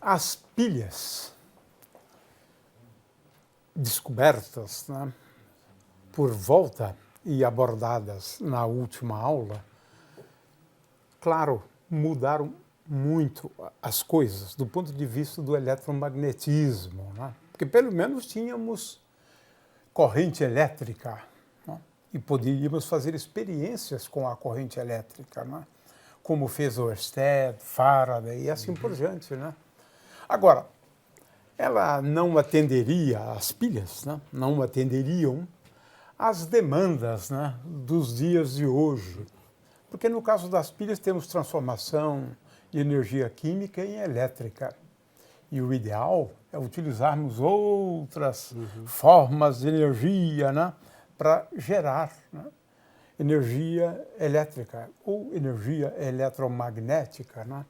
As pilhas descobertas, né, por volta e abordadas na última aula, claro, mudaram muito as coisas do ponto de vista do eletromagnetismo, né? Porque pelo menos tínhamos corrente elétrica, né? E poderíamos fazer experiências com a corrente elétrica, né? Como fez Ørsted, Faraday e assim por diante, né? Agora, ela não atenderia, as pilhas, né? Não atenderiam às demandas, né, dos dias de hoje. Porque no caso das pilhas temos transformação de energia química em elétrica. E o ideal é utilizarmos outras formas de energia, né, para gerar, né, energia elétrica ou energia eletromagnética, né?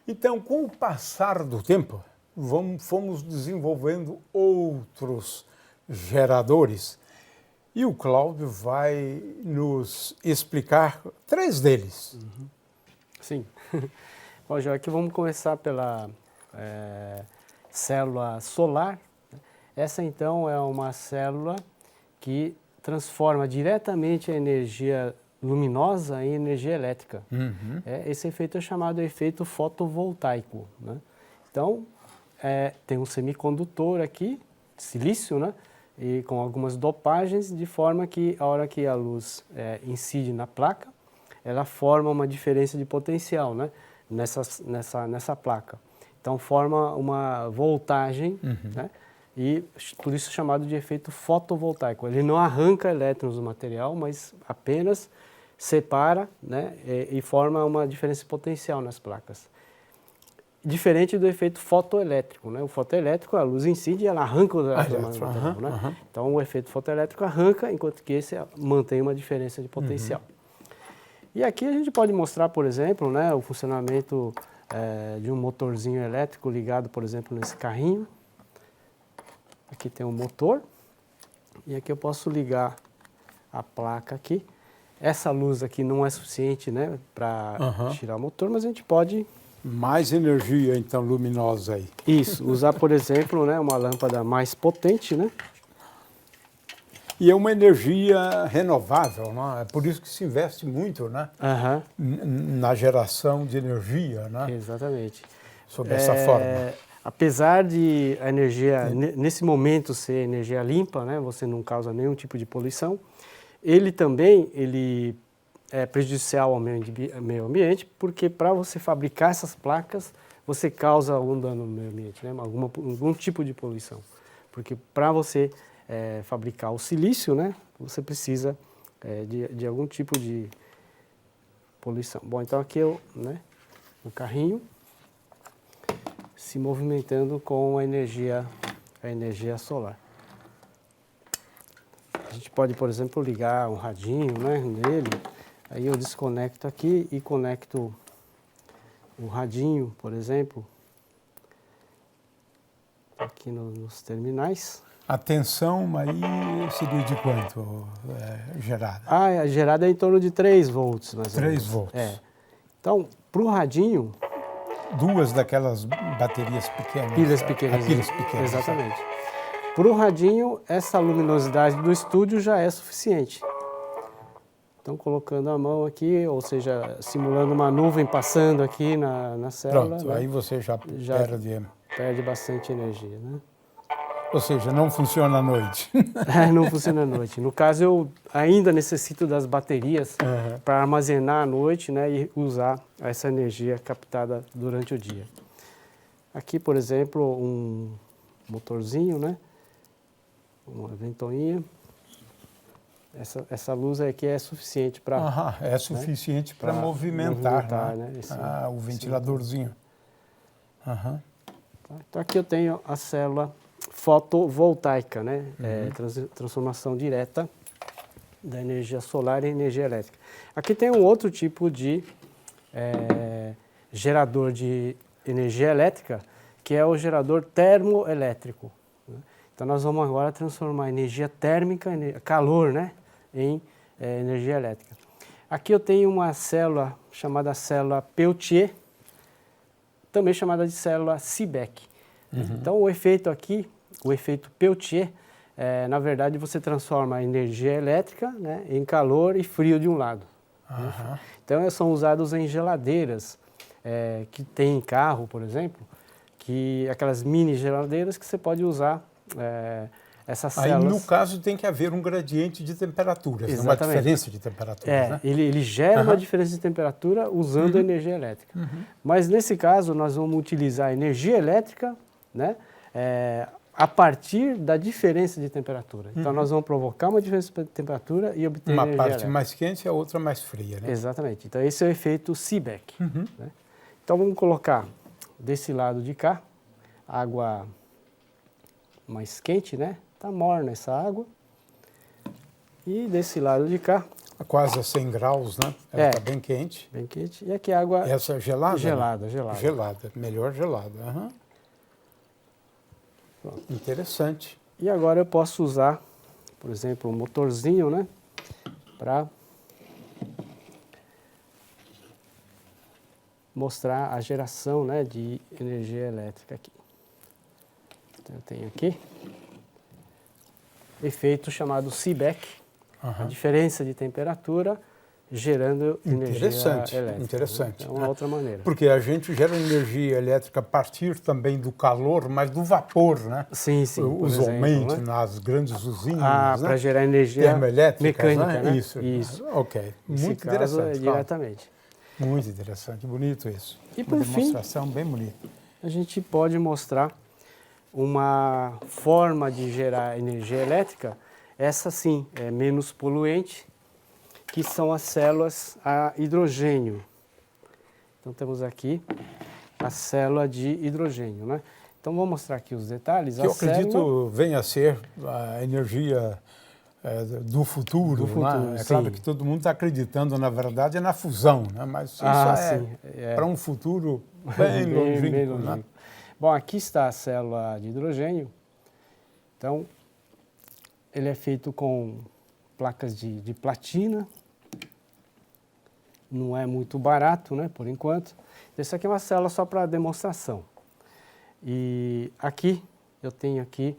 Então, com o passar do tempo, fomos desenvolvendo outros geradores. E o Cláudio vai nos explicar 3 deles. Sim. Bom, já aqui vamos começar pela célula solar. Essa, então, é uma célula que transforma diretamente a energia luminosa em energia elétrica. Esse efeito é chamado efeito fotovoltaico, né? Então, tem um semicondutor aqui, silício, né? E com algumas dopagens, de forma que a hora que a luz incide na placa, ela forma uma diferença de potencial, né, nessa placa. Então forma uma voltagem, né, e por isso é chamado de efeito fotovoltaico. Ele não arranca elétrons do material, mas apenas separa, né, e forma uma diferença de potencial nas placas. Diferente do efeito fotoelétrico, né? O fotoelétrico, a luz incide e ela arranca os elétrons do material, né? Então, o efeito fotoelétrico arranca, enquanto que esse mantém uma diferença de potencial. E aqui a gente pode mostrar, por exemplo, né, o funcionamento de um motorzinho elétrico ligado, por exemplo, nesse carrinho. Aqui tem um motor e aqui eu posso ligar a placa aqui. Essa luz aqui não é suficiente, né, para tirar o motor, mas a gente pode... Mais energia, então, luminosa aí. Isso, usar, por exemplo, né, uma lâmpada mais potente, né? E é uma energia renovável, né? É por isso que se investe muito, né, na geração de energia, né? Exatamente. Sob essa forma. Apesar de a energia, nesse momento, ser energia limpa, né, você não causa nenhum tipo de poluição, ele também é prejudicial ao meio ambiente, porque para você fabricar essas placas, você causa algum dano no meio ambiente, né? Algum tipo de poluição. Porque para você fabricar o silício, né, você precisa de algum tipo de poluição. Bom, então aqui o carrinho se movimentando com a energia solar. A gente pode, por exemplo, ligar um radinho, né, nele. Aí eu desconecto aqui e conecto o radinho, por exemplo, aqui nos terminais. A tensão aí seria de quanto gerada? A gerada é em torno de 3 volts, mais ou menos. 3 volts. Então, para o radinho... 2 daquelas baterias pequenas. Pilhas pequenas. Pilhas pequenas. Exatamente. Para o radinho, essa luminosidade do estúdio já é suficiente. Então, colocando a mão aqui, ou seja, simulando uma nuvem passando aqui na célula. Pronto, né? aí você já perde bastante energia, né? Ou seja, não funciona à noite. Não funciona à noite. No caso, eu ainda necessito das baterias para armazenar à noite, né, e usar essa energia captada durante o dia. Aqui, por exemplo, um motorzinho, né? Uma ventoinha. Essa luz aqui é suficiente para... é suficiente, né, para movimentar, né? O ventiladorzinho. Então aqui eu tenho a célula fotovoltaica, né? Transformação direta da energia solar em energia elétrica. Aqui tem um outro tipo de gerador de energia elétrica, que é o gerador termoelétrico, né? Então nós vamos agora transformar energia térmica, calor, né, em energia elétrica. Aqui eu tenho uma célula chamada célula Peltier, também chamada de célula Seebeck. Então, o efeito aqui, o efeito Peltier, na verdade, você transforma a energia elétrica, né, em calor e frio de um lado. Então, eles são usados em geladeiras, que tem em carro, por exemplo, aquelas mini geladeiras que você pode usar essas células. Aí, no caso, tem que haver um gradiente de temperaturas, uma diferença de temperaturas. Né? Ele gera uma diferença de temperatura usando energia elétrica. Mas, nesse caso, nós vamos utilizar energia elétrica, né, a partir da diferença de temperatura. Então, nós vamos provocar uma diferença de temperatura e obter uma energia parte elétrica. mais quente e a outra mais fria. Né? Exatamente. Então, esse é o efeito Seebeck. Né? Então, vamos colocar desse lado de cá, água mais quente, né? Está morna essa água. E desse lado de cá... Quase a 100 graus, né? Ela está bem quente. Bem quente. E aqui a água... Essa é gelada? Gelada, né? gelada. Gelada, melhor gelada. Interessante. E agora eu posso usar, por exemplo, um motorzinho, né? Para mostrar a geração, né, de energia elétrica aqui. Então, eu tenho aqui efeito chamado Seebeck, a diferença de temperatura gerando energia elétrica. Interessante. É uma outra maneira. Porque a gente gera energia elétrica a partir também do calor, mas do vapor, né? Sim, sim. Usualmente né? nas grandes usinas, né? Para gerar energia mecânica, né? Isso. Ok. Nesse Muito caso, interessante. diretamente. Muito interessante, bonito isso. E por uma fim, demonstração bem bonita. A gente pode mostrar uma forma de gerar energia elétrica, essa sim é menos poluente, que são as células a hidrogênio. Então temos aqui a célula de hidrogênio, né? Então vou mostrar aqui os detalhes. Que eu acredito venha a ser a energia do futuro, né? É claro que todo mundo está acreditando, na verdade, na fusão, né? Mas isso para um futuro bem longínquo, né? Bom, aqui está a célula de hidrogênio. Então, ele é feito com placas de platina. Não é muito barato, né, por enquanto. Essa aqui é uma célula só para demonstração. E aqui, eu tenho aqui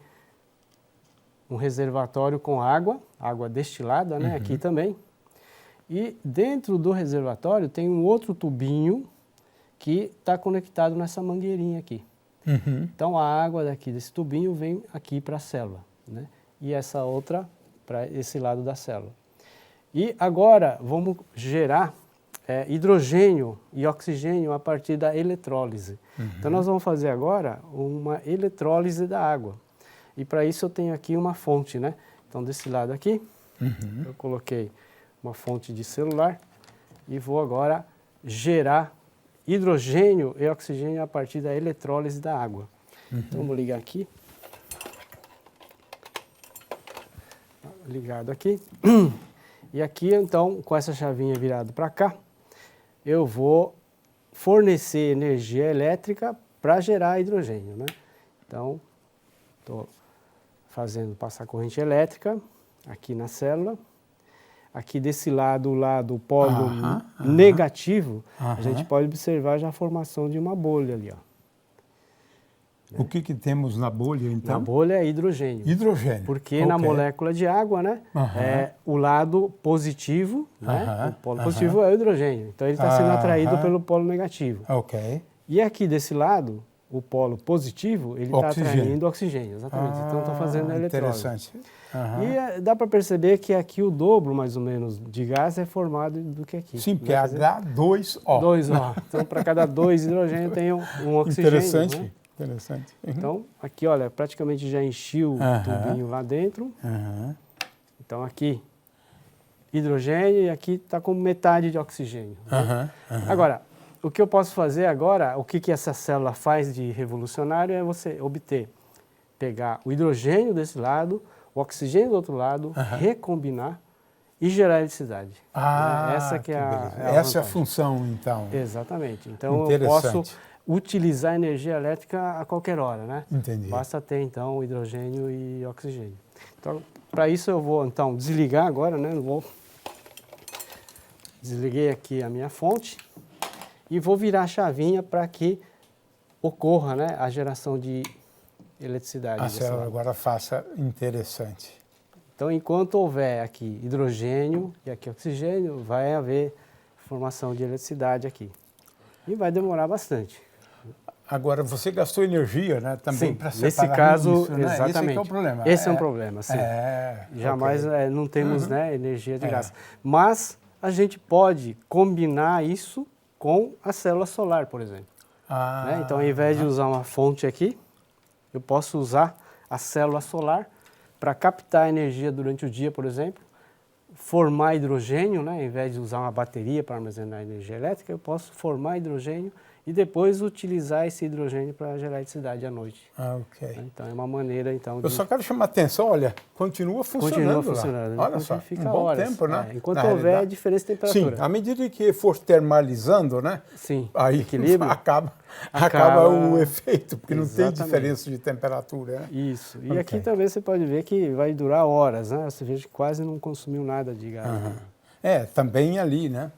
um reservatório com água destilada, né, aqui também. E dentro do reservatório tem um outro tubinho que está conectado nessa mangueirinha aqui. Então, a água daqui desse tubinho vem aqui para a célula, né? E essa outra para esse lado da célula. E agora, vamos gerar hidrogênio e oxigênio a partir da eletrólise. Então, nós vamos fazer agora uma eletrólise da água. E para isso eu tenho aqui uma fonte, né? Então, desse lado aqui, eu coloquei uma fonte de celular e vou agora gerar hidrogênio e oxigênio a partir da eletrólise da água. Então, vamos ligar aqui. Ligado aqui. E aqui, então, com essa chavinha virada para cá, eu vou fornecer energia elétrica para gerar hidrogênio, né? Então, estou fazendo passar corrente elétrica aqui na célula. Aqui desse lado, o polo negativo, a gente pode observar já a formação de uma bolha ali, ó. O que temos na bolha, então? Na bolha é hidrogênio. Hidrogênio. Porque na molécula de água, né, o lado positivo, né, o polo positivo é o hidrogênio. Então, ele está sendo atraído pelo polo negativo. Ok. E aqui desse lado, o polo positivo, ele está atraindo oxigênio, exatamente. Então, estou fazendo a eletrólise. Interessante. E dá para perceber que aqui o dobro, mais ou menos, de gás é formado do que aqui. Sim, porque é H2O. 2O. Então, para cada 2 hidrogênio tem um oxigênio. Interessante. Né? Interessante. Então, aqui, olha, praticamente já enchi o tubinho lá dentro. Então, aqui, hidrogênio e aqui está com metade de oxigênio. Né? Agora, o que eu posso fazer agora, o que essa célula faz de revolucionário é você pegar o hidrogênio desse lado, o oxigênio do outro lado, recombinar e gerar eletricidade. Essa que essa é a função, então. Exatamente. Então, eu posso utilizar energia elétrica a qualquer hora, né? Entendi. Basta ter, então, hidrogênio e oxigênio. Então, para isso eu vou, então, desligar agora, né? Desliguei aqui a minha fonte e vou virar a chavinha para que ocorra, né, a geração de eletricidade. A desse célula lado. agora faça interessante. Então, enquanto houver aqui hidrogênio e aqui oxigênio, vai haver formação de eletricidade aqui. E vai demorar bastante. Agora, você gastou energia, né, também Sim, para nesse separar caso, isso, né? exatamente. Esse é que é o problema. Esse é um problema, sim. Jamais ok. não temos né, energia de gás. Mas a gente pode combinar isso com a célula solar, por exemplo. Né? Então, ao invés de usar uma fonte aqui, eu posso usar a célula solar para captar energia durante o dia, por exemplo, formar hidrogênio, né? Ao invés de usar uma bateria para armazenar energia elétrica, eu posso formar hidrogênio e depois utilizar esse hidrogênio para gerar eletricidade à noite. Ok. Então, é uma maneira, então, Eu só quero chamar a atenção, olha, continua funcionando Continua funcionando. lá. Olha só, fica um bom horas. tempo, né? Enquanto Na houver realidade. diferença de Sim, temperatura. à medida que for termalizando, né? Sim, Aí equilíbrio. acaba o efeito, porque não tem Exatamente. diferença de temperatura, né? Isso. E Ok. aqui também você pode ver que vai durar horas, né? Você veja que quase não consumiu nada de gás. Também ali, né?